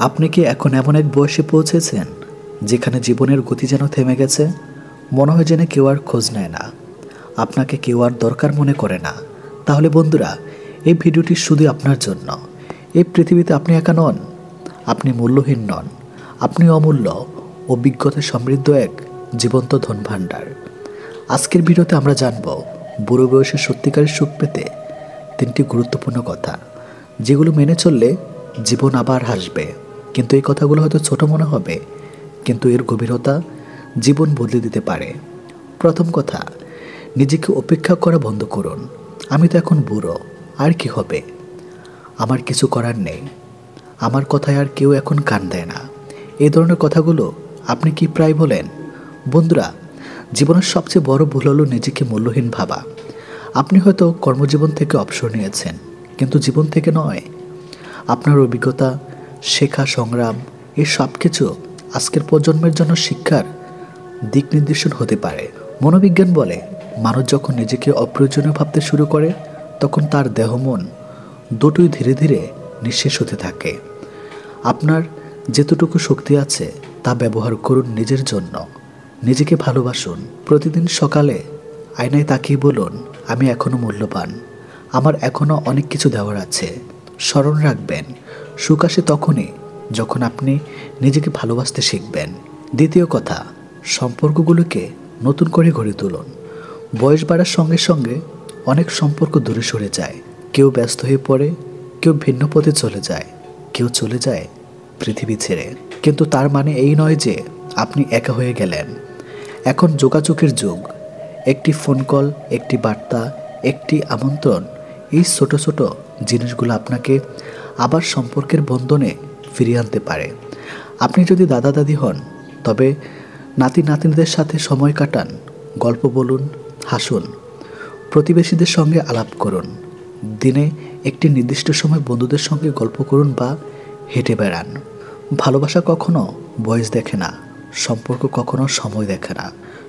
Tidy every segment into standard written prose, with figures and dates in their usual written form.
আপনি কি এখন এমন এক বয়সে পৌঁছেছেন যেখানে জীবনের গতি যেন থেমে গেছে? মনে হয় যেন কেউ আর খোঁজ নেয় না, আপনাকে কেউ আর দরকার মনে করে না। তাহলে বন্ধুরা, এই ভিডিওটি শুধু আপনার জন্য। এই পৃথিবীতে আপনি একা নন, আপনি মূল্যহীন নন, আপনি অমূল্য, অভিজ্ঞতা সমৃদ্ধ এক জীবন্ত ধনভাণ্ডার। আজকের ভিডিওতে আমরা জানব বুড়ো বয়সে সত্যিকারের সুখ পেতে তিনটি গুরুত্বপূর্ণ কথা, যেগুলো মেনে চললে জীবন আবার হাসবে। কিন্তু এই কথাগুলো হয়তো ছোট মনে হবে, কিন্তু এর গভীরতা জীবন বদলে দিতে পারে। প্রথম কথা, নিজেকে উপেক্ষা করা বন্ধ করুন। আমি তো এখন বুড়ো, আর কি হবে, আমার কিছু করার নেই, আমার কথায় আর কেউ এখন কান দেয় না। এই ধরনের কথাগুলো আপনি কি প্রায় বলেন? বন্ধুরা, জীবনের সবচেয়ে বড় ভুল হলো নিজেকে মূল্যহীন ভাবা। আপনি হয়তো কর্মজীবন থেকে অবসর নিয়েছেন, কিন্তু জীবন থেকে নয়। আপনার অভিজ্ঞতা, শেখা, সংগ্রাম, এই সব কিছু আজকের প্রজন্মের জন্য শিক্ষার দিক নির্দেশন হতে পারে। মনোবিজ্ঞান বলে, মানুষ যখন নিজেকে অপ্রয়োজনীয় ভাবতে শুরু করে, তখন তার দেহ মন দুটোই ধীরে ধীরে নিঃশেষ হতে থাকে। আপনার যেতটুকু শক্তি আছে তা ব্যবহার করুন নিজের জন্য। নিজেকে ভালোবাসুন। প্রতিদিন সকালে আয়নায় তাকিয়ে বলুন, আমি এখনো মূল্যবান, আমার এখনো অনেক কিছু দেওয়ার আছে। স্মরণ রাখবেন, সুখ আসে তখনই যখন আপনি নিজেকে ভালোবাসতে শিখবেন। দ্বিতীয় কথা, সম্পর্কগুলোকে নতুন করে গড়ে তুলুন। বয়স বাড়ার সঙ্গে সঙ্গে অনেক সম্পর্ক দূরে সরে যায়। কেউ ব্যস্ত হয়ে পড়ে, কেউ ভিন্ন পথে চলে যায়, কেউ চলে যায় পৃথিবী ছেড়ে। কিন্তু তার মানে এই নয় যে আপনি একা হয়ে গেলেন। এখন যোগাযোগের যুগ। একটি ফোন কল, একটি বার্তা, একটি আমন্ত্রণ, এই ছোট ছোট জিনিসগুলো আপনাকে আবার সম্পর্কের বন্ধনে ফিরিয়ে আনতে পারে। আপনি যদি দাদা দাদি হন, তবে নাতি নাতনিদের সাথে সময় কাটান, গল্প বলুন, হাসুন, প্রতিবেশীদের সঙ্গে আলাপ করুন। দিনে একটি নির্দিষ্ট সময় বন্ধুদের সঙ্গে গল্প করুন বা হেঁটে বেড়ান। ভালোবাসা কখনো বয়স দেখে না, সম্পর্ক কখনো সময় দেখে না।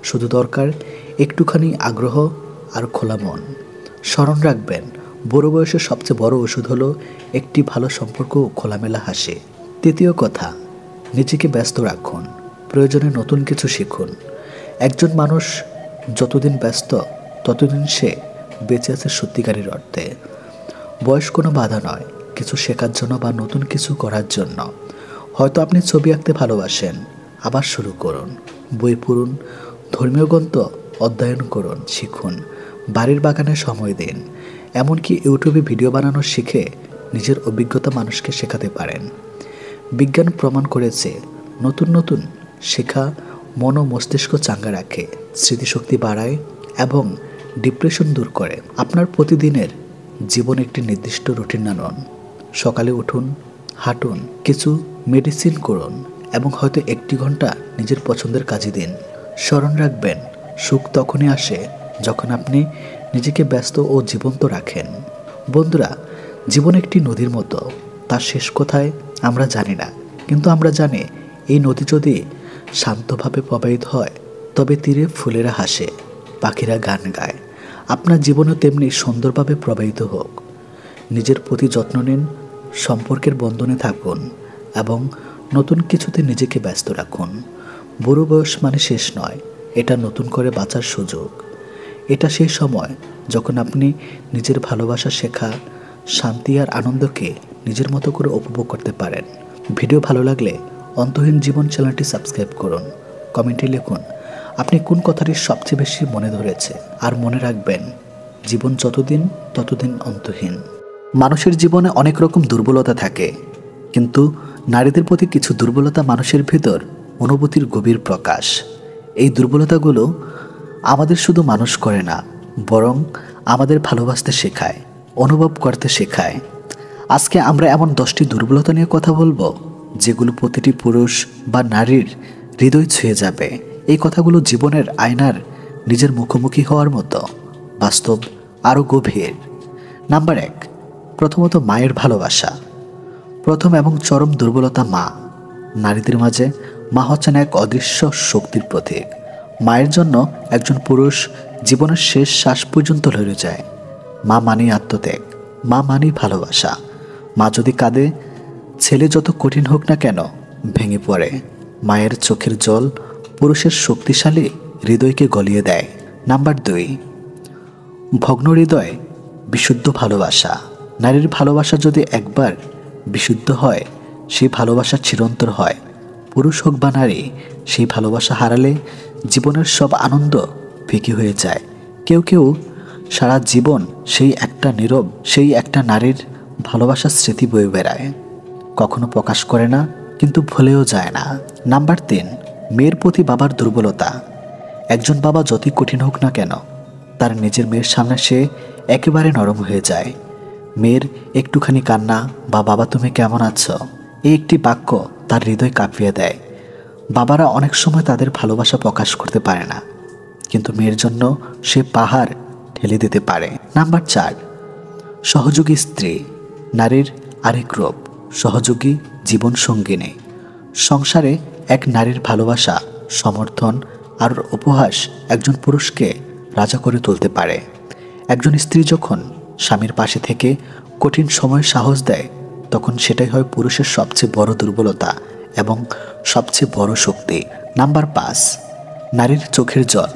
শুধু দরকার একটুখানি আগ্রহ আর খোলা মন। স্মরণ রাখবেন, বুড়ো বয়সের সবচেয়ে বড় ওষুধ হলো একটি ভালো সম্পর্ক ও খোলামেলা হাসি। তৃতীয় কথা, নিজেকে ব্যস্ত রাখুন। প্রয়োজনে নতুন কিছু শিখুন। একজন মানুষ যতদিন ব্যস্ত, ততদিন সে বেঁচে আছে সত্যিকারের অর্থে। বয়স কোনো বাধা নয়, কিছু শেখার জন্য বা নতুন কিছু করার জন্য। হয়তো আপনি ছবি আঁকতে ভালোবাসেন, আবার শুরু করুন। বই পড়ুন, ধর্মীয় গ্রন্থ অধ্যয়ন করুন, শিখুন। বাড়ির বাগানে সময় দিন। এমনকি ইউটিউবে ভিডিও বানানো শিখে নিজের অভিজ্ঞতা মানুষকে শেখাতে পারেন। বিজ্ঞান প্রমাণ করেছে, নতুন নতুন শেখা মন ও মস্তিষ্ক চাঙ্গা রাখে, স্মৃতিশক্তি বাড়ায় এবং ডিপ্রেশন দূর করে। আপনার প্রতিদিনের জীবন একটি নির্দিষ্ট রুটিন আনুন। সকালে উঠুন, হাঁটুন, কিছু মেডিসিন করুন এবং হয়তো 1 ঘন্টা নিজের পছন্দের কাজে দিন। স্মরণ রাখবেন, সুখ তখনই আসে যখন আপনি নিজেকে ব্যস্ত ও জীবন্ত রাখেন। বন্ধুরা, জীবন একটি নদীর মতো, তার শেষ কোথায় আমরা জানি না, কিন্তু আমরা জানি এই নদী যদি শান্তভাবে প্রবাহিত হয়, তবে তীরে ফুলেরা হাসে, পাখিরা গান গায়। আপনার জীবনও তেমনি সুন্দরভাবে প্রবাহিত হোক। নিজের প্রতি যত্ন নিন, সম্পর্কের বন্ধনে থাকুন এবং নতুন কিছুতে নিজেকে ব্যস্ত রাখুন। বুড়ো বয়স মানে শেষ নয়, এটা নতুন করে বাঁচার সুযোগ। এটা সেই সময় যখন আপনি নিজের ভালোবাসা, শেখা, শান্তি আর আনন্দকে নিজের মতো করে উপভোগ করতে পারেন। ভিডিও ভালো লাগলে অন্তহীন জীবন চ্যানেলটি সাবস্ক্রাইব করুন। কমেন্টে লিখুন আপনি কোন কথাটি সবচেয়ে বেশি মনে ধরেছে। আর মনে রাখবেন, জীবন যতদিন ততদিন অন্তহীন। মানুষের জীবনে অনেক রকম দুর্বলতা থাকে, কিন্তু নারীদের প্রতি কিছু দুর্বলতা মানুষের ভেতর অনুভূতির গভীর প্রকাশ। এই দুর্বলতাগুলো আমাদের শুধু মানুষ করে না, বরং আমাদের ভালোবাসতে শেখায়, অনুভব করতে শেখায়। আজকে আমরা এমন 10টি দুর্বলতা নিয়ে কথা বলবো, যেগুলো প্রতিটি পুরুষ বা নারীর হৃদয় ছুঁয়ে যাবে। এই কথাগুলো জীবনের আয়নার নিজের মুখোমুখি হওয়ার মতো, বাস্তব, আরও গভীর। নাম্বার 1, প্রথমত মায়ের ভালোবাসা। প্রথম এবং চরম দুর্বলতা মা। নারীদের মাঝে মা হচ্ছেন এক অদৃশ্য শক্তির প্রতীক। মায়ের জন্য একজন পুরুষ জীবনের শেষ শ্বাস পর্যন্ত লড়ে যায়। মা মানেই আত্মত্যাগ, মা মানেই ভালোবাসা। মা যদি কাঁদে, ছেলে যত কঠিন হোক না কেন ভেঙে পড়ে। মায়ের চোখের জল পুরুষের শক্তিশালী হৃদয়কে গলিয়ে দেয়। নাম্বার 2, ভগ্ন হৃদয় বিশুদ্ধ ভালোবাসা। নারীর ভালোবাসা যদি একবার বিশুদ্ধ হয়, সেই ভালোবাসা চিরন্তর হয়। পুরুষ হোক বা নারী, সেই ভালোবাসা হারালে জীবনের সব আনন্দ ফিকে হয়ে যায়। কেউ কেউ সারা জীবন সেই একটা নারীর ভালোবাসার স্মৃতি বয়ে বেড়ায়, কখনো প্রকাশ করে না, কিন্তু ভুলেও যায় না। নাম্বার 3, মেয়ের প্রতি বাবার দুর্বলতা। একজন বাবা যতই কঠিন হোক না কেন, তার নিজের মেয়ের সামনে সে একেবারে নরম হয়ে যায়। মেয়ের একটুখানি কান্না বা বাবা তুমি কেমন আছো, এই একটি বাক্য তার হৃদয় কাঁপিয়ে দেয়। বাবারা অনেক সময় তাদের ভালোবাসা প্রকাশ করতে পারে না, কিন্তু মেয়ের জন্য সে পাহাড় ঠেলে দিতে পারে। নাম্বার 4, সহযোগী স্ত্রী। নারীর আরেক রূপ সহযোগী জীবন সঙ্গিনী। সংসারে এক নারীর ভালোবাসা, সমর্থন আর উপহাস একজন পুরুষকে রাজা করে তুলতে পারে। একজন স্ত্রী যখন স্বামীর পাশে থেকে কঠিন সময়ে সাহস দেয়, তখন সেটাই হয় পুরুষের সবচেয়ে বড় দুর্বলতা এবং সবচেয়ে বড় শক্তি। নাম্বার 5, নারীর চোখের জল।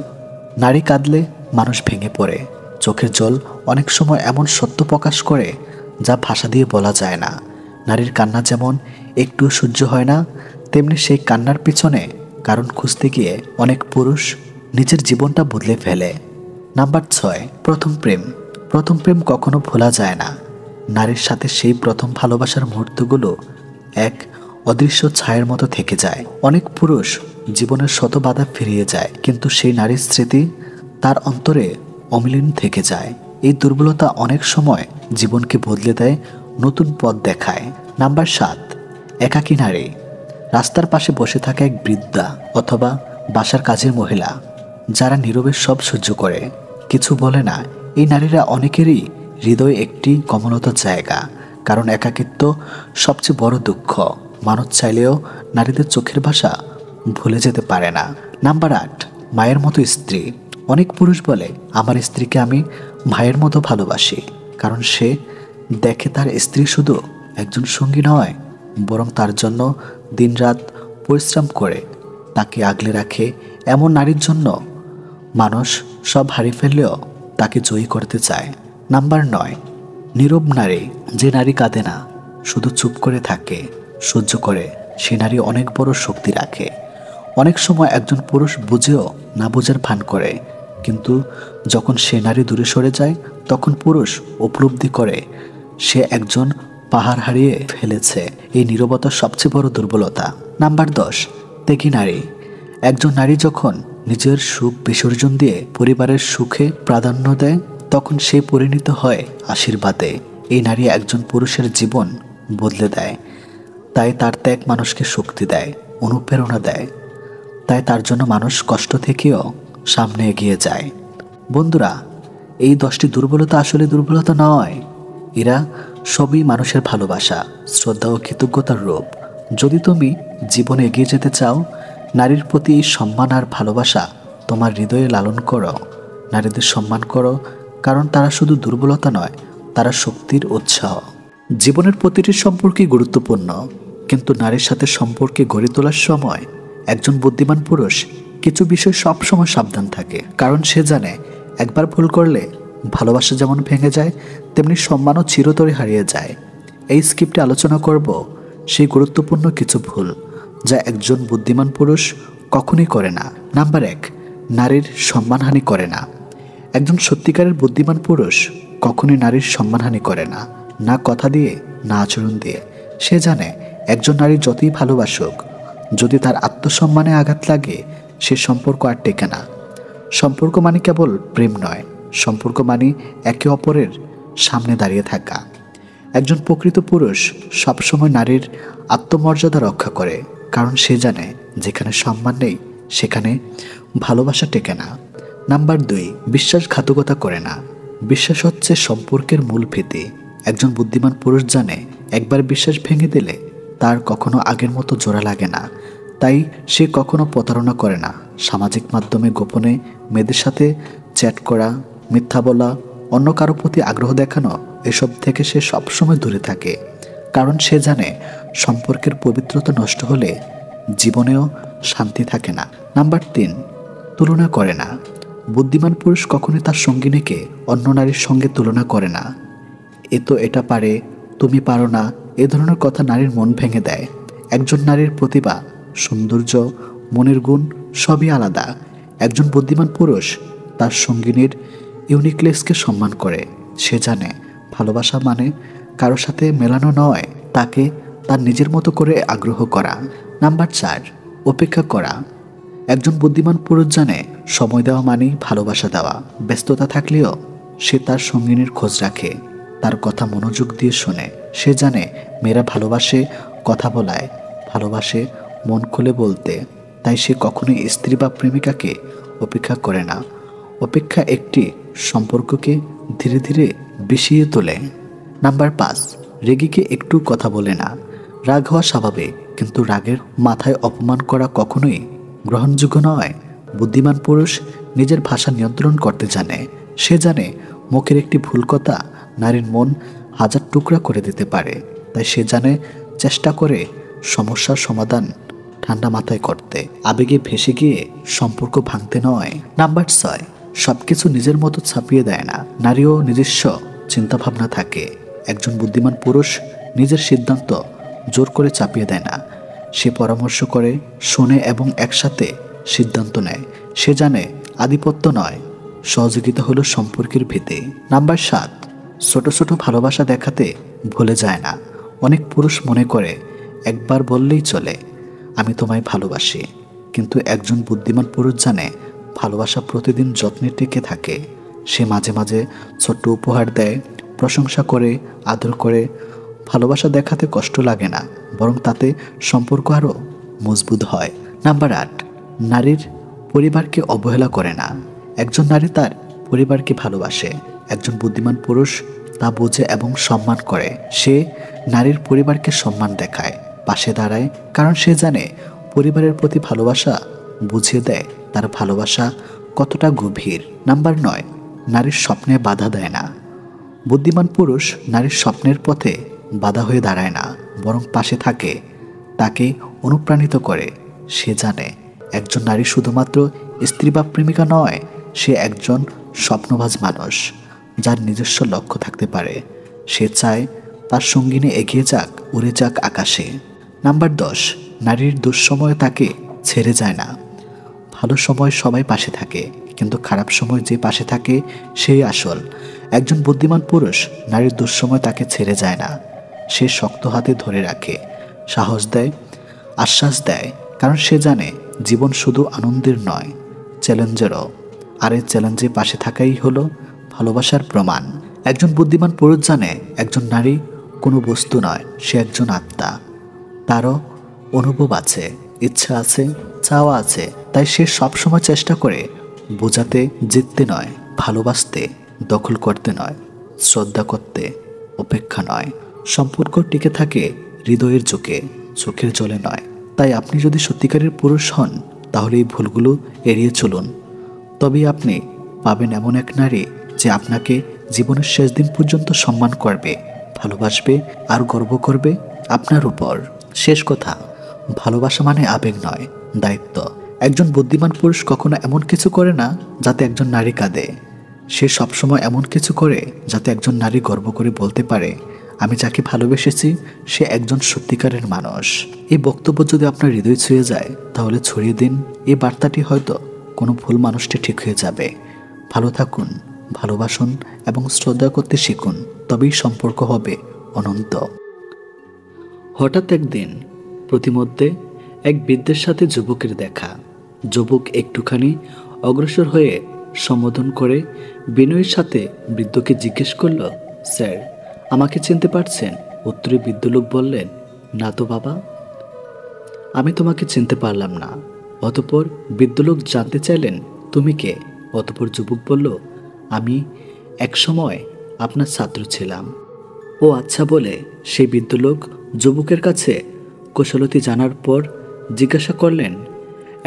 নারী কাঁদলে মানুষ ভেঙে পড়ে। চোখের জল অনেক সময় এমন সত্য প্রকাশ করে যা ভাষা দিয়ে বলা যায় না। নারীর কান্না যেমন একটুও সহ্য হয় না, তেমনি সেই কান্নার পিছনে কারণ খুঁজতে গিয়ে অনেক পুরুষ নিজের জীবনটা বদলে ফেলে। নাম্বার 6, প্রথম প্রেম। প্রথম প্রেম কখনো ভোলা যায় না। নারীর সাথে সেই প্রথম ভালোবাসার মুহূর্তগুলো এক অদৃশ্য ছায়ার মতো থেকে যায়। অনেক পুরুষ জীবনের শত বাধা ফিরিয়ে যায়, কিন্তু সেই নারীর স্মৃতি তার অন্তরে অমিলীন থেকে যায়। এই দুর্বলতা অনেক সময় জীবনকে বদলে দেয়, নতুন পথ দেখায়। নাম্বার 7, একাকী নারী। রাস্তার পাশে বসে থাকা এক বৃদ্ধা অথবা বাসার কাজের মহিলা, যারা নীরবে সব সহ্য করে, কিছু বলে না। এই নারীরা অনেকেরই হৃদয়ে একটি কমলতার জায়গা, কারণ একাকিত্ব সবচেয়ে বড় দুঃখ। মানুষ চাইলেও নারীদের চোখের ভাষা ভুলে যেতে পারে না। নাম্বার 8, মায়ের মতো স্ত্রী। অনেক পুরুষ বলে আমার স্ত্রীকে আমি ভাইয়ের মতো ভালোবাসি, কারণ সে দেখে তার স্ত্রী শুধু একজন সঙ্গী নয়, বরং তার জন্য দিনরাত পরিশ্রম করে তাকে আগলে রাখে। এমন নারীর জন্য মানুষ সব হারিয়ে ফেললেও তাকে জয়ী করতে চায়। নাম্বার 9, নীরব নারী। যে নারী কাঁদে না, শুধু চুপ করে থাকে, সহ্য করে, সে নারী অনেক বড় শক্তি রাখে। অনেক সময় একজন পুরুষ বুঝেও না বোঝার ভান করে, কিন্তু যখন সে নারী দূরে সরে যায়, তখন পুরুষ উপলব্ধি করে সে একজন পাহাড় হারিয়ে ফেলেছে। এই নীরবতা সবচেয়ে বড় দুর্বলতা। নাম্বার 10, ত্যাগী নারী। একজন নারী যখন নিজের সুখ বিসর্জন দিয়ে পরিবারের সুখে প্রাধান্য দেয়, তখন সে পরিণত হয় আশীর্বাদে। এই নারী একজন পুরুষের জীবন বদলে দেয়। তাই তার ত্যাগ মানুষকে শক্তি দেয়, অনুপ্রেরণা দেয়। তাই তার জন্য মানুষ কষ্ট থেকেও সামনে এগিয়ে যায়। বন্ধুরা, এই 10টি দুর্বলতা আসলে দুর্বলতা নয়, এরা সবই মানুষের ভালোবাসা, শ্রদ্ধা ও কৃতজ্ঞতার রূপ। যদি তুমি জীবনে এগিয়ে যেতে চাও, নারীর প্রতি এই সম্মান আর ভালোবাসা তোমার হৃদয়ে লালন করো। নারীদের সম্মান করো, কারণ তারা শুধু দুর্বলতা নয়, তারা শক্তির উৎসাহ। জীবনের প্রতিটি সম্পর্কই গুরুত্বপূর্ণ, কিন্তু নারীর সাথে সম্পর্কে গড়ে তোলার সময় একজন বুদ্ধিমান পুরুষ কিছু বিষয় সবসময় সাবধান থাকে, কারণ সে জানে একবার ভুল করলে ভালোবাসা যেমন ভেঙে যায়, তেমনি সম্মানও চিরতরে হারিয়ে যায়। এই স্ক্রিপ্টে আলোচনা করব সেই গুরুত্বপূর্ণ কিছু ভুল যা একজন বুদ্ধিমান পুরুষ কখনোই করে না। নাম্বার 1, নারীর সম্মানহানি করে না। একজন সত্যিকারের বুদ্ধিমান পুরুষ কখনোই নারীর সম্মানহানি করে না, না কথা দিয়ে, না আচরণ দিয়ে। সে জানে একজন নারী যতই ভালোবাসুক, যদি তার আত্মসম্মানে আঘাত লাগে, সে সম্পর্ক আর টেকে না। সম্পর্ক মানে কেবল প্রেম নয়, সম্পর্ক মানে একে অপরের সামনে দাঁড়িয়ে থাকা। একজন প্রকৃত পুরুষ সবসময় নারীর আত্মমর্যাদা রক্ষা করে, কারণ সে জানে যেখানে সম্মান নেই সেখানে ভালোবাসা টেকে না। নাম্বার 2, বিশ্বাসঘাতকতা করে না। বিশ্বাস হচ্ছে সম্পর্কের মূল ভিত্তি। একজন বুদ্ধিমান পুরুষ জানে একবার বিশ্বাস ভেঙে দিলে তার কখনো আগের মতো জোড়া লাগে না, তাই সে কখনো প্রতারণা করে না। সামাজিক মাধ্যমে গোপনে মেয়েদের সাথে চ্যাট করা, মিথ্যা বলা, অন্য কারো প্রতি আগ্রহ দেখানো, এসব থেকে সে সবসময় দূরে থাকে, কারণ সে জানে সম্পর্কের পবিত্রতা নষ্ট হলে জীবনেও শান্তি থাকে না। নাম্বার 3, তুলনা করে না। বুদ্ধিমান পুরুষ কখনোই তার সঙ্গিনীকে অন্য নারীর সঙ্গে তুলনা করে না। এ তো এটা পারে, তুমি পারো না, এ ধরনের কথা নারীর মন ভেঙে দেয়। একজন নারীর প্রতিভা, সৌন্দর্য, মনের গুণ সবই আলাদা। একজন বুদ্ধিমান পুরুষ তার সঙ্গিনীর ইউনিকনেসকে সম্মান করে। সে জানে ভালোবাসা মানে কারো সাথে মেলানো নয়, তাকে তার নিজের মতো করে আগ্রহ করা। নাম্বার 4, অপেক্ষা করা। একজন বুদ্ধিমান পুরুষ জানে সময় দেওয়া মানেই ভালোবাসা দেওয়া। ব্যস্ততা থাকলেও সে তার সঙ্গিনীর খোঁজ রাখে, তার কথা মনোযোগ দিয়ে শোনে। সে জানে মেয়েরা ভালোবাসে কথা বলায়, ভালোবাসে মন খুলে বলতে। তাই সে কখনোই স্ত্রী বা প্রেমিকাকে অপেক্ষা করে না। অপেক্ষা একটি সম্পর্ককে ধীরে ধীরে বিষিয়ে তোলে। নাম্বার 5, রেগেকে একটু কথা বলে না। রাগ হওয়া স্বাভাবিক, কিন্তু রাগের মাথায় অপমান করা কখনোই গ্রহণযোগ্য নয়। বুদ্ধিমান পুরুষ নিজের ভাষা নিয়ন্ত্রণ করতে জানে। সে জানে মুখের একটি ভুল কথা নারীর মন হাজার টুকরা করে দিতে পারে। তাই সে জানে চেষ্টা করে সমস্যার সমাধান ঠান্ডা মাথায় করতে, আবেগে ভেসে গিয়ে সম্পর্ক ভাঙতে নয়। নাম্বার 6, সবকিছু নিজের মতো ছাপিয়ে দেয় না। নারীও নিজস্ব চিন্তাভাবনা থাকে। একজন বুদ্ধিমান পুরুষ নিজের সিদ্ধান্ত জোর করে চাপিয়ে দেয় না। সে পরামর্শ করে, শোনে এবং একসাথে সিদ্ধান্ত নেয়। সে জানে আধিপত্য নয়, সহযোগিতা হলো সম্পর্কের ভিত্তি। নাম্বার 7, ছোট ছোট ভালোবাসা দেখাতে ভুলে যায় না। অনেক পুরুষ মনে করে একবার বললেই চলে, আমি তোমায় ভালোবাসি। কিন্তু একজন বুদ্ধিমান পুরুষ জানে ভালোবাসা প্রতিদিন যত্নে টিকে থাকে। সে মাঝে মাঝে ছোট্ট উপহার দেয়, প্রশংসা করে, আদর করে। ভালোবাসা দেখাতে কষ্ট লাগে না, বরং তাতে সম্পর্ক আরও মজবুত হয়। নাম্বার 8, নারীর পরিবারকে অবহেলা করে না। একজন নারী তার পরিবারকে ভালোবাসে। একজন বুদ্ধিমান পুরুষ তা বোঝে এবং সম্মান করে। সে নারীর পরিবারকে সম্মান দেখায়, পাশে দাঁড়ায়, কারণ সে জানে পরিবারের প্রতি ভালোবাসা বুঝিয়ে দেয় তার ভালোবাসা কতটা গভীর। নাম্বার 9, নারীর স্বপ্নে বাধা দেয় না। বুদ্ধিমান পুরুষ নারীর স্বপ্নের পথে বাধা হয়ে দাঁড়ায় না, বরং পাশে থাকে, তাকে অনুপ্রাণিত করে। সে জানে একজন নারী শুধুমাত্র স্ত্রী বা প্রেমিকা নয়, সে একজন স্বপ্নবাজ মানুষ যার নিজস্ব লক্ষ্য থাকতে পারে। সে চায় তার সঙ্গিনী এগিয়ে যাক, উড়ে যাক আকাশে। নাম্বার 10, নারীর দুঃসময় তাকে ছেড়ে যায় না। ভালো সময় সবাই পাশে থাকে, কিন্তু খারাপ সময় যে পাশে থাকে সেই আসল। একজন বুদ্ধিমান পুরুষ নারীর দুঃসময় তাকে ছেড়ে যায় না। সে শক্ত হাতে ধরে রাখে, সাহস দেয়, আশ্বাস দেয়, কারণ সে জানে জীবন শুধু আনন্দের নয়, চ্যালেঞ্জেরও। আর এই চ্যালেঞ্জে পাশে থাকাই হলো ভালোবাসার প্রমাণ। একজন বুদ্ধিমান পুরুষ জানে একজন নারী কোনো বস্তু নয়, সে একজন আত্মা। তারও অনুভব আছে, ইচ্ছা আছে, চাওয়া আছে। তাই সে সবসময় চেষ্টা করে বোঝাতে, জিততে নয়, ভালোবাসতে, দখল করতে নয়, শ্রদ্ধা করতে, অপেক্ষা নয়। সম্পর্ক টিকে থাকে হৃদয়ের চোখে, চোখের জলে নয়। তাই আপনি যদি সত্যিকারের পুরুষ হন, তাহলে এই ভুলগুলো এড়িয়ে চলুন। তবেই আপনি পাবেন এমন এক নারী যে আপনাকে জীবনের শেষ দিন পর্যন্ত সম্মান করবে, ভালোবাসবে আর গর্ব করবে আপনার উপর। শেষ কথা, ভালোবাসা মানে আবেগ নয়, দায়িত্ব। একজন বুদ্ধিমান পুরুষ কখনো এমন কিছু করে না যাতে একজন নারী কাঁদে। সে সবসময় এমন কিছু করে যাতে একজন নারী গর্ব করে বলতে পারে, আমি যাকে ভালোবেসেছি সে একজন সত্যিকারের মানুষ। এই বক্তব্য যদি আপনার হৃদয় ছুঁয়ে যায়, তাহলে ছড়িয়ে দিন। এই বার্তাটি হয়তো কোনো ভুল মানুষটি ঠিক হয়ে যাবে। ভালো থাকুন, ভালোবাসুন এবং শ্রদ্ধা করতে শিখুন, তবেই সম্পর্ক হবে অনন্ত। হঠাৎ একদিন প্রতিমধ্যে এক বৃদ্ধের সাথে যুবকের দেখা। যুবক একটুখানি অগ্রসর হয়ে সম্বোধন করে বিনয়ের সাথে বৃদ্ধকে জিজ্ঞেস করল, স্যার, আমাকে চিনতে পারছেন? উত্তরে বৃদ্ধ লোক বললেন, না তো বাবা, আমি তোমাকে চিনতে পারলাম না। অতঃপর বৃদ্ধ লোক জানতে চাইলেন, তুমি কে? অতঃপর যুবক বলল, আমি একসময় আপনার ছাত্র ছিলাম। ও আচ্ছা বলে সেই বৃদ্ধ লোক যুবকের কাছে কুশলতি জানার পর জিজ্ঞাসা করলেন,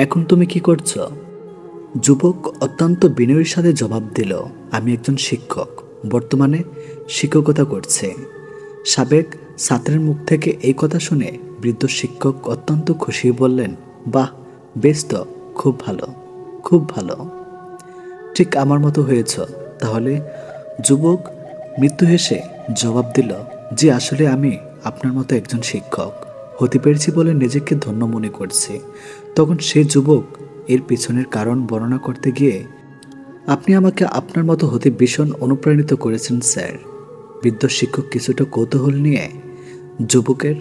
এখন তুমি কি করছো? যুবক অত্যন্ত বিনয়ের সাথে জবাব দিল, আমি একজন শিক্ষক, বর্তমানে শিক্ষকতা করছে। সাবেক ছাত্রের মুখ থেকে এই কথা শুনে বৃদ্ধ শিক্ষক অত্যন্ত খুশি বললেন, বাহ, বেশ তো, খুব ভালো, খুব ভালো, ঠিক আমার মতো হয়েছ তাহলে। যুবক মৃত্যু হেসে জবাব দিল, জি আসলে আমি আপনার মতো একজন শিক্ষক হতে পেরেছি বলে নিজেকে ধন্য মনে করছি। তখন সেই যুবক এর পিছনের কারণ বর্ণনা করতে গিয়ে, আপনি আমাকে আপনার মতো হতে ভীষণ অনুপ্রাণিত করেছেন স্যার। বৃদ্ধ শিক্ষক কিছুটা কৌতূহল নিয়ে যুবকের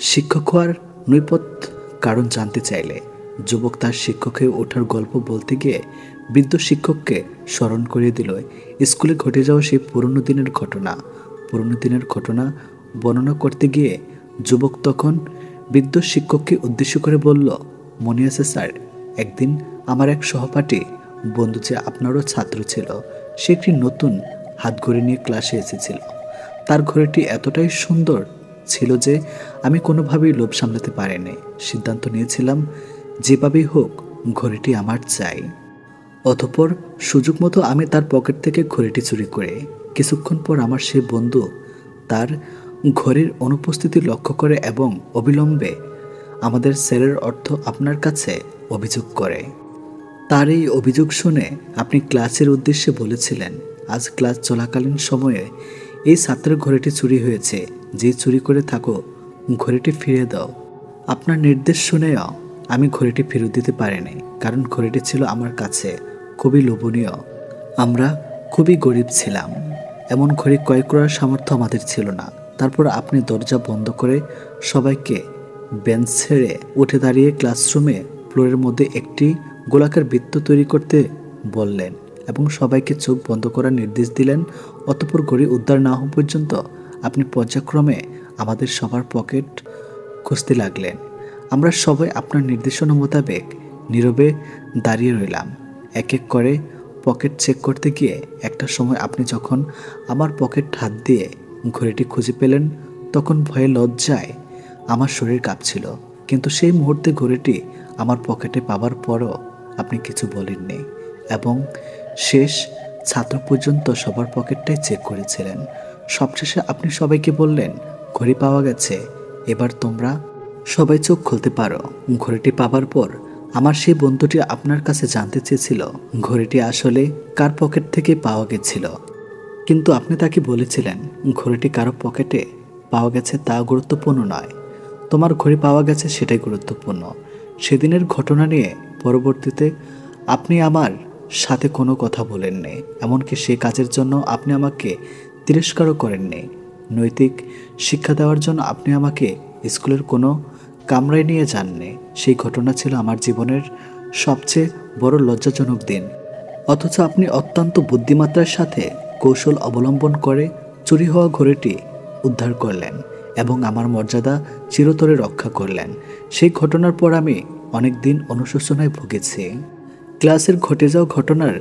শিক্ষক হওয়ার নৈপথ্য কারণ জানতে চাইলে যুবক তার শিক্ষক হয়ে ওঠার গল্প বলতে গিয়ে বৃদ্ধ শিক্ষককে স্মরণ করিয়ে দিল স্কুলে ঘটে যাওয়া সেই পুরনো দিনের ঘটনা বর্ণনা করতে গিয়ে যুবক তখন বৃদ্ধ শিক্ষককে উদ্দেশ্য করে বলল, মনে আছে স্যার, একদিন আমার এক সহপাঠী বন্ধু যে আপনারও ছাত্র ছিল, সে একটি নতুন হাতঘড়ি নিয়ে ক্লাসে এসেছিল। তার ঘড়িটি এতটাই সুন্দর ছিল যে আমি কোনোভাবেই লোভ সামলাতে পারিনি। সিদ্ধান্ত নিয়েছিলাম যেভাবেই হোক ঘড়িটি আমার চাই। অতঃপর সুযোগ মতো আমি তার পকেট থেকে ঘড়িটি চুরি করে কিছুক্ষণ পর আমার সে বন্ধু তার ঘড়ির অনুপস্থিতি লক্ষ্য করে এবং অবিলম্বে আমাদের সেলের অর্থ আপনার কাছে অভিযোগ করে। তার এই অভিযোগ শুনে আপনি ক্লাসের উদ্দেশ্যে বলেছিলেন, আজ ক্লাস চলাকালীন সময়ে এই ছাত্রের ঘড়িটি চুরি হয়েছে, যে চুরি করে থাকো ঘড়িটি ফিরিয়ে দাও। আপনার নির্দেশ শুনেও আমি ঘড়িটি ফেরত দিতে পারিনি, কারণ ঘড়িটি ছিল আমার কাছে খুবই লোভনীয়। আমরা খুবই গরিব ছিলাম, এমন ঘড়ি ক্রয় করার সামর্থ্য আমাদের ছিল না। তারপর আপনি দরজা বন্ধ করে সবাইকে বেঞ্চ ছেড়ে উঠে দাঁড়িয়ে ক্লাসরুমে ফ্লোরের মধ্যে একটি গোলাকার বৃত্ত তৈরি করতে বললেন এবং সবাইকে চোখ বন্ধ করার নির্দেশ দিলেন। অতঃপর ঘড়ি উদ্ধার না হওয়া পর্যন্ত আপনি পর্যায়ক্রমে আমাদের সবার পকেট খুঁজতে লাগলেন। আমরা সবাই আপনার নির্দেশনা মোতাবেক নীরবে দাঁড়িয়ে রইলাম। এক এক করে পকেট চেক করতে গিয়ে একটা সময় আপনি যখন আমার পকেট হাত দিয়ে ঘড়িটি খুঁজে পেলেন, তখন ভয়ে লজ্জায় আমার শরীর কাঁপছিল। কিন্তু সেই মুহূর্তে ঘড়িটি আমার পকেটে পাবার পরও আপনি কিছু বলেননি এবং শেষ ছাত্র পর্যন্ত সবার পকেটটাই চেক করেছিলেন। সবশেষে আপনি সবাইকে বললেন, ঘড়ি পাওয়া গেছে, এবার তোমরা সবাই চোখ খুলতে পারো। ঘড়িটি পাবার পর আমার সেই বন্ধুটি আপনার কাছে জানতে চেয়েছিল ঘড়িটি আসলে কার পকেট থেকে পাওয়া গেছিল, কিন্তু আপনি তাকে বলেছিলেন ঘড়িটি কারো পকেটে পাওয়া গেছে তা গুরুত্বপূর্ণ নয়, তোমার ঘড়ি পাওয়া গেছে সেটাই গুরুত্বপূর্ণ। সেদিনের ঘটনা নিয়ে পরবর্তীতে আপনি আমার সাথে কোনো কথা বলেননি, এমনকি সে কাজের জন্য আপনি আমাকে তিরস্কারও করেননি। নৈতিক শিক্ষা দেওয়ার জন্য আপনি আমাকে স্কুলের কোনো কামরায় নিয়ে যাননি। সেই ঘটনা ছিল আমার জীবনের সবচেয়ে বড় লজ্জাজনক দিন, অথচ আপনি অত্যন্ত বুদ্ধিমত্তার সাথে কৌশল অবলম্বন করে চুরি হওয়া ঘড়িটি উদ্ধার করলেন এবং আমার মর্যাদা চিরতরে রক্ষা করলেন। সেই ঘটনার পর আমি অনেক দিন অনুশোচনায় ভুগেছি। ক্লাসের ঘটে যাওয়া ঘটনার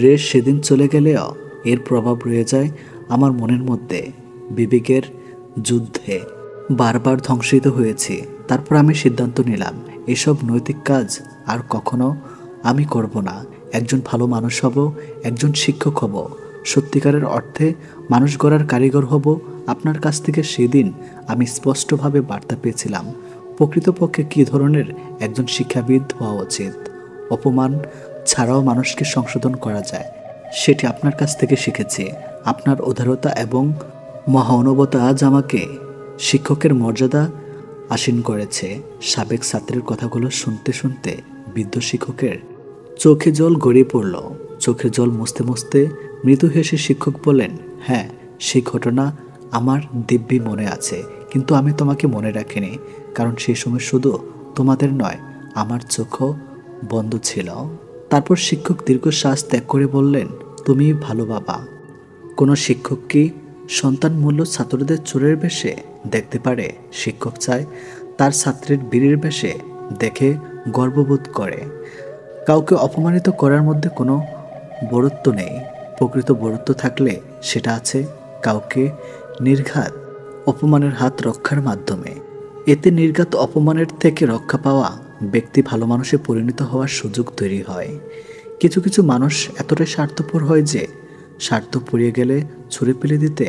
রেশ সেদিন চলে গেলেও এর প্রভাব রয়ে যায় আমার মনের মধ্যে। বিবেকের যুদ্ধে বারবার ধ্বংসিত হয়েছি। তারপর আমি সিদ্ধান্ত নিলাম এসব নৈতিক কাজ আর কখনো আমি করব না। একজন ভালো মানুষ হব, একজন শিক্ষক হব, সত্যিকারের অর্থে মানুষ গড়ার কারিগর হব। আপনার কাছ থেকে সেদিন আমি স্পষ্টভাবে বার্তা পেয়েছিলাম প্রকৃতপক্ষে কী ধরনের একজন শিক্ষাবিদ হওয়া উচিত। অপমান ছাড়াও মানুষকে সংশোধন করা যায়, সেটি আপনার কাছ থেকে শিখেছি। আপনার উদারতা এবং মহানুভবতা আজ আমাকে শিক্ষকের মর্যাদা আসীন করেছে। সাবেক ছাত্রের কথাগুলো শুনতে শুনতে বৃদ্ধ শিক্ষকের চোখে জল গড়িয়ে পড়ল। চোখের জল মুছতে মুছতে মৃদু হেসে শিক্ষক বললেন, হ্যাঁ, সেই ঘটনা আমার দিব্যি মনে আছে, কিন্তু আমি তোমাকে মনে রাখিনি, কারণ সেই সময় শুধু তোমাদের নয়, আমার চোখও বন্ধ ছিল। তারপর শিক্ষক দীর্ঘশ্বাস ত্যাগ করে বললেন, তুমি ভালো বাবা। কোনো শিক্ষক কি সন্তান মূল্য ছাত্রদের চোরের বেশে দেখতে পারে? শিক্ষক চায় তার ছাত্রের বীরের বেশে দেখে গর্ববোধ করে। কাউকে অপমানিত করার মধ্যে কোনো বড়ত্ব নেই। প্রকৃত বড়ত্ব থাকলে সেটা আছে কাউকে নির্ঘাত অপমানের হাত রক্ষার মাধ্যমে। এতে নির্ঘাত অপমানের থেকে রক্ষা পাওয়া ব্যক্তি ভালো মানুষে পরিণত হওয়ার সুযোগ তৈরি হয়। কিছু কিছু মানুষ এতটাই স্বার্থপর হয় যে স্বার্থ পুড়িয়ে গেলে ছুঁড়ে ফেলে দিতে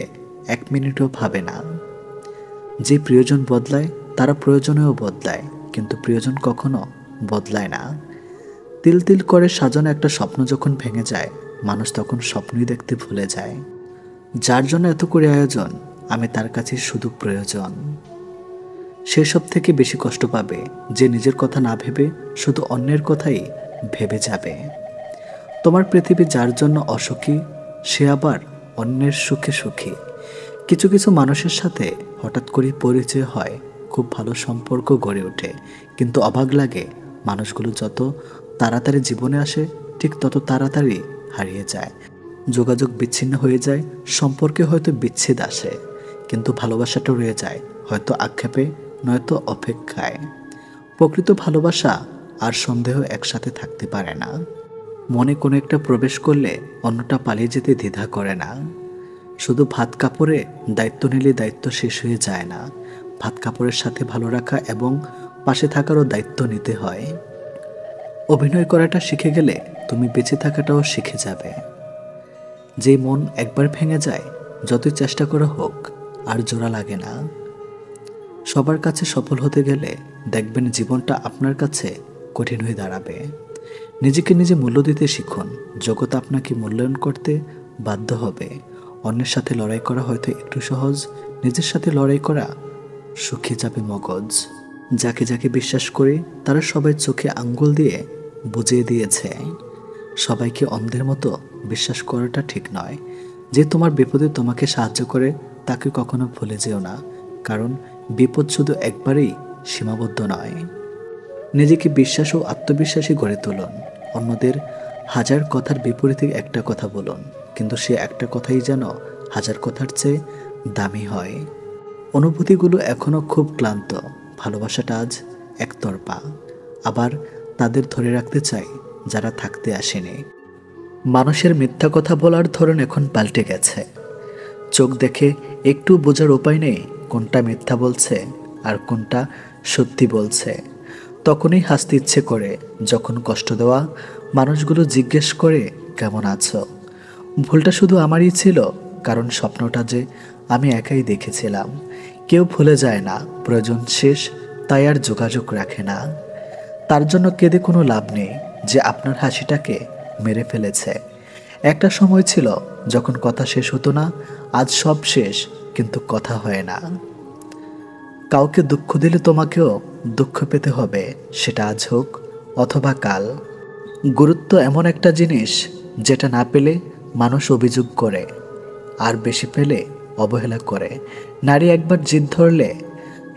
1 মিনিটও ভাবে না। যে প্রিয়জন বদলায় তারা প্রয়োজনেও বদলায়, কিন্তু প্রিয়জন কখনো বদলায় না। তিল তিল করে সাজানো একটা স্বপ্ন যখন ভেঙে যায়, মানুষ তখন স্বপ্নই দেখতে ভুলে যায়। যার জন্য এত করে আয়োজন, আমি তার কাছে শুধু প্রয়োজন। সেসব থেকে বেশি কষ্ট পাবে যে নিজের কথা না ভেবে শুধু অন্যের কথাই ভেবে যাবে। তোমার পৃথিবী যার জন্য অসুখী, সে আবার অন্যের সুখে সুখী। কিছু কিছু মানুষের সাথে হঠাৎ করে পরিচয় হয়, খুব ভালো সম্পর্ক গড়ে ওঠে, কিন্তু অবাক লাগে মানুষগুলো যত তাড়াতাড়ি জীবনে আসে ঠিক তত তাড়াতাড়ি হারিয়ে যায়। যোগাযোগ বিচ্ছিন্ন হয়ে যায়, সম্পর্কে হয়তো বিচ্ছেদ আসে, কিন্তু ভালোবাসাটা রয়ে যায় হয়তো আক্ষেপে, নয়তো অপেক্ষায়। প্রকৃত ভালোবাসা আর সন্দেহ একসাথে থাকতে পারে না। মনে কোনো একটা প্রবেশ করলে অন্যটা পালিয়ে যেতে দ্বিধা করে না। শুধু ভাত কাপড়ে দায়িত্ব নিলে দায়িত্ব শেষ হয়ে যায় না। ভাত কাপড়ের সাথে ভালো রাখা এবং পাশে থাকারও দায়িত্ব নিতে হয়। অভিনয় করাটা শিখে গেলে তুমি বেঁচে থাকাটাও শিখে যাবে। যে মন একবার ভেঙে যায়, যতই চেষ্টা করা হোক আর জোড়া লাগে না। সবার কাছে সফল হতে গেলে দেখবেন জীবনটা আপনার কাছে কঠিন হয়ে দাঁড়াবে। নিজেকে নিজে মূল্য দিতে শিখুন। জগৎ আপনাকে মূল্যায়ন করতে বাধ্য হবে। অন্যের সাথে লড়াই করা হয়তো একটু সহজ, নিজের সাথে লড়াই করা শুকিয়ে যাবে মগজ। যাকে যাকে বিশ্বাস করি তারা সবাই চোখে আঙ্গুল দিয়ে বুঝিয়ে দিয়েছে, সবাইকে অন্ধের মতো বিশ্বাস করাটা ঠিক নয়। যে তোমার বিপদে তোমাকে সাহায্য করে তাকে কখনো ভুলে যেও না, কারণ বিপদ শুধু একবারেই সীমাবদ্ধ নয়। নিজেকে বিশ্বাস ও আত্মবিশ্বাসী গড়ে তুলুন। অন্যদের হাজার কথার বিপরীতে একটা কথা বলুন, কিন্তু সে একটা কথাই যেন হাজার কথার চেয়ে দামি হয়। অনুভূতিগুলো এখনো খুব ক্লান্ত, ভালোবাসাটা আজ একতরফা। আবার তাদের ধরে রাখতে চাই যারা থাকতে আসেনি। মানুষের মিথ্যা কথা বলার ধরন এখন পাল্টে গেছে। চোখ দেখে একটু বোঝার উপায় নেই কোনটা মিথ্যা বলছে আর কোনটা সত্যি বলছে। তখনই হাসতে ইচ্ছে করে যখন কষ্ট দেওয়া মানুষগুলো জিজ্ঞেস করে কেমন আছো। ভুলটা শুধু আমারই ছিল, কারণ স্বপ্নটা যে আমি একাই দেখেছিলাম। কেউ ভুলে যায় না, প্রয়োজন শেষ তাই আর যোগাযোগ রাখে না। তার জন্য কেঁদে কোনো লাভ নেই যে আপনার হাসিটাকে মেরে ফেলেছে। একটা সময় ছিল যখন কথা শেষ হতো না, আজ সব শেষ কিন্তু কথা হয় না। কাউকে দুঃখ দিলে তোমাকেও দুঃখ পেতে হবে, সেটা আজ হোক অথবা কাল। গুরুত্ব এমন একটা জিনিস যেটা না পেলে মানুষ অভিযোগ করে, আর বেশি পেলে অবহেলা করে। নারী একবার জিদ ধরলে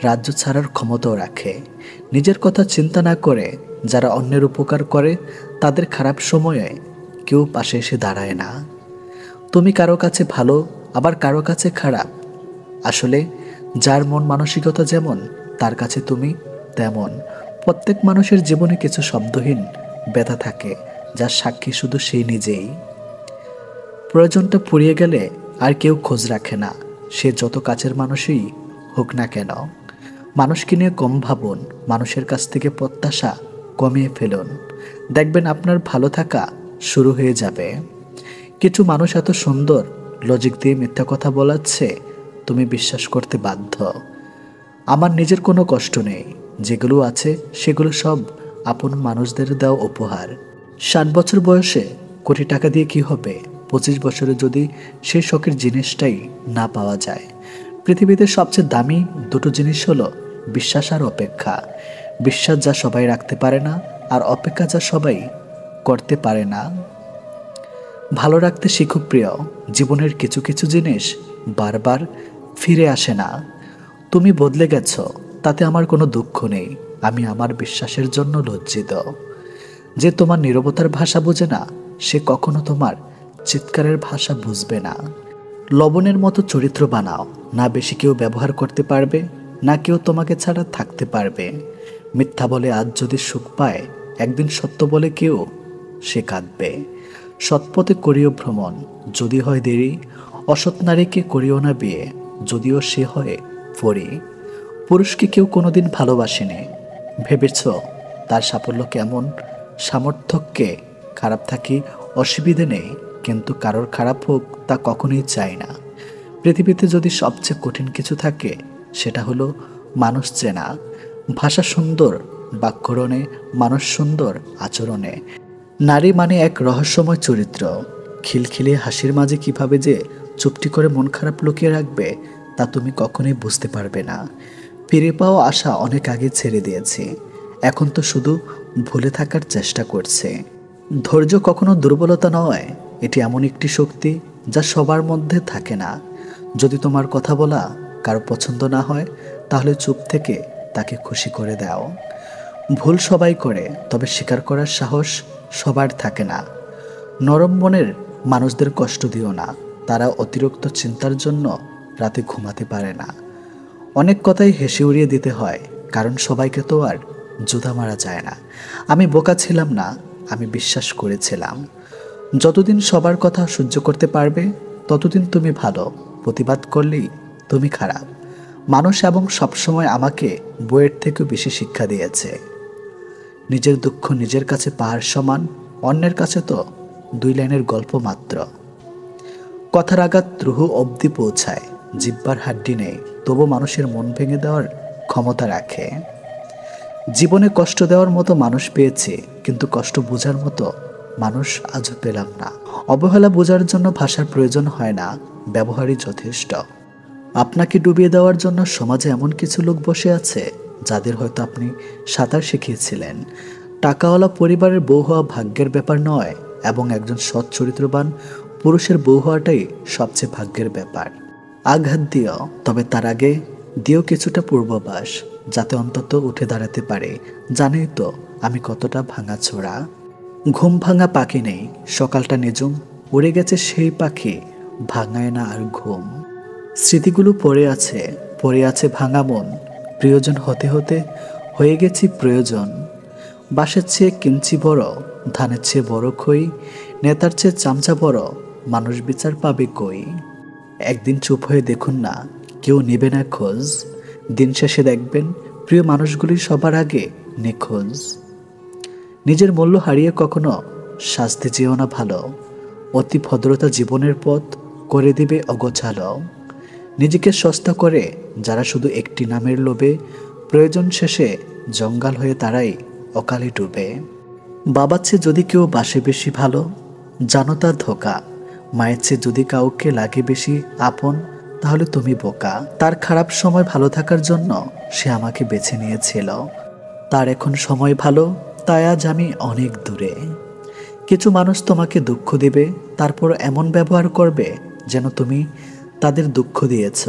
রাজ্য ছাড়ার ক্ষমতাও রাখে। নিজের কথা চিন্তা না করে যারা অন্যের উপকার করে তাদের খারাপ সময়ে কেউ পাশে এসে দাঁড়ায় না। তুমি কারো কাছে ভালো, আবার কারো কাছে খারাপ। আসলে যার মন মানসিকতা যেমন, তার কাছে তুমি তেমন। প্রত্যেক মানুষের জীবনে কিছু শব্দহীন ব্যথা থাকে, যার সাক্ষী শুধু সেই নিজেই। প্রয়োজনটা ফুরিয়ে গেলে আর কেউ খোঁজ রাখে না, সে যত কাছের মানুষই হোক না কেন। মানুষকে নিয়ে কম ভাবুন, মানুষের কাছ থেকে প্রত্যাশা কমিয়ে ফেলুন। দেখবেন আপনার ভালো থাকা শুরু হয়ে যাবে। কিছু মানুষ এত সুন্দর, লজিক দিয়ে মিথ্যা কথা বলাচ্ছে, তুমি বিশ্বাস করতে বাধ্য। আমার নিজের কোনো কষ্ট নেই, যেগুলো আছে সেগুলো সব আপন মানুষদের দেওয়া উপহার। 60 বছর বয়সে কোটি টাকা দিয়ে কি হবে 25 বছরে যদি সেই শখের জিনিসটাই না পাওয়া যায়। পৃথিবীতে সবচেয়ে দামি দুটো জিনিস হলো বিশ্বাস আর অপেক্ষা। বিশ্বাস যা সবাই রাখতে পারে না, আর অপেক্ষা যা সবাই করতে পারে না। ভালো রাখতে শিখো প্রিয়, জীবনের কিছু কিছু জিনিস বারবার ফিরে আসে না। তুমি বদলে গেছো, তাতে আমার কোনো দুঃখ নেই। আমি আমার বিশ্বাসের জন্য লজ্জিত। যে তোমার নীরবতার ভাষা বোঝে না, সে কখনো তোমার চিৎকারের ভাষা বুঝবে না। লবণের মতো চরিত্র বানাও, না বেশি কেউ ব্যবহার করতে পারবে, না কেউ তোমাকে ছাড়া থাকতে পারবে। মিথ্যা বলে আজ যদি সুখ পায়, একদিন সত্য বলে কেউ সে কাঁদবে। সৎপথে করিও ভ্রমণ, যদি হয় দেরি। অসৎ নারীকে করিও না বিয়ে, যদিও সে হয় পরী। পুরুষকে কেউ কোনোদিন ভালোবাসেনি, ভেবেছ তার সাফল্য কেমন। সামর্থ্যকে খারাপ থাকি অসুবিধে নেই, কিন্তু কারোর খারাপ হোক তা কখনোই চাই না। পৃথিবীতে যদি সবচেয়ে কঠিন কিছু থাকে সেটা হলো মানুষ চেনা। ভাষা সুন্দর বাক্যরণে, মানুষ সুন্দর আচরণে। নারী মানে এক রহস্যময় চরিত্র। খিলখিলিয়ে হাসির মাঝে কিভাবে যে চুপটি করে মন খারাপ লুকিয়ে রাখবে তা তুমি কখনোই বুঝতে পারবে না। ফিরে পাওয়া আশা অনেক আগে ছেড়ে দিয়েছি, এখন তো শুধু ভুলে থাকার চেষ্টা করছে। ধৈর্য কখনো দুর্বলতা নয়, এটি এমন একটি শক্তি যা সবার মধ্যে থাকে না। যদি তোমার কথা বলা কারো পছন্দ না হয়, তাহলে চুপ থেকে তাকে খুশি করে দাও। ভুল সবাই করে, তবে স্বীকার করার সাহস সবার থাকে না। নরম মনের মানুষদের কষ্ট দিও না, তারা অতিরিক্ত চিন্তার জন্য রাতে ঘুমাতে পারে না। অনেক কথাই হেসে উড়িয়ে দিতে হয়, কারণ সবাইকে তো আর জুতা মারা যায় না। আমি বোকা ছিলাম না, আমি বিশ্বাস করেছিলাম যতদিন সবার কথা সহ্য করতে পারবে ততদিন তুমি ভালো, প্রতিবাদ করলেই তুমি খারাপ। মানুষ এবং সবসময় আমাকে বইয়ের থেকেও বেশি শিক্ষা দিয়েছে। নিজের দুঃখ নিজের কাছে পাহাড় সমান, অন্যের কাছে তো 2 লাইনের গল্প মাত্র। কথার আঘাত রুহু অবধি পৌঁছায়, জিহ্বার হাড্ডি নেই, তবু মানুষের মন ভেঙে দেওয়ার ক্ষমতা রাখে। জীবনে কষ্ট দেওয়ার মতো মানুষ পেয়েছি, কিন্তু কষ্ট বোঝার মতো মানুষ আজও পেলাম না। অবহেলা বোঝার জন্য ভাষার প্রয়োজন হয় না, ব্যবহারই যথেষ্ট। আপনাকে ডুবিয়ে দেওয়ার জন্য সমাজে এমন কিছু লোক বসে আছে যাদের হয়তো আপনি সাঁতার শিখিয়েছিলেন। টাকাওয়ালা পরিবারের বউ হওয়া ভাগ্যের ব্যাপার নয়, এবং একজন সৎ চরিত্রবান পুরুষের বউ হওয়াটাই সবচেয়ে ভাগ্যের ব্যাপার। আঘাত দিও, তবে তার আগে দিও কিছুটা পূর্বাভাস, যাতে অন্তত উঠে দাঁড়াতে পারে। জানোই তো আমি কতটা ভাঙাচোরা। ঘুম ভাঙা পাখি নেই, সকালটা নিজুম, উড়ে গেছে সেই পাখি, ভাঙায় না আর ঘুম। স্মৃতিগুলো পড়ে আছে ভাঙা মন। প্রিয়জন হতে হতে হয়ে গেছি প্রয়োজন। বাঁশের চেয়ে কিঞ্চি বড়, ধানের চেয়ে বড় খই, নেতার চেয়ে চামচা বড়, মানুষ বিচার পাবে কই। একদিন চুপ হয়ে দেখুন না, কেউ নেবে না খোঁজ। দিন শেষে দেখবেন প্রিয় মানুষগুলি সবার আগে নিখোঁজ। নিজের মূল্য হারিয়ে কখনো সাজতে চেয়েও না ভালো, অতি ভদ্রতা জীবনের পথ করে দিবে অগোছালো। নিজেকে সস্তা করে যারা শুধু একটি নামের লোভে, প্রয়োজন শেষে জঞ্জাল হয়ে তারাই অকালে ডুবে। বাবার চেয়ে যদি কেউ বাসে বেশি ভালো, জানো তার ধোঁকা। মায়ের চেয়ে যদি কাউকে লাগে বেশি আপন, তাহলে তুমি বোকা। তার খারাপ সময় ভালো থাকার জন্য সে আমাকে বেছে নিয়েছিল। তার এখন সময় ভালো, তাই আজ আমি অনেক দূরে। কিছু মানুষ তোমাকে দুঃখ দেবে, তারপর এমন ব্যবহার করবে যেন তুমি তাদের দুঃখ দিয়েছ।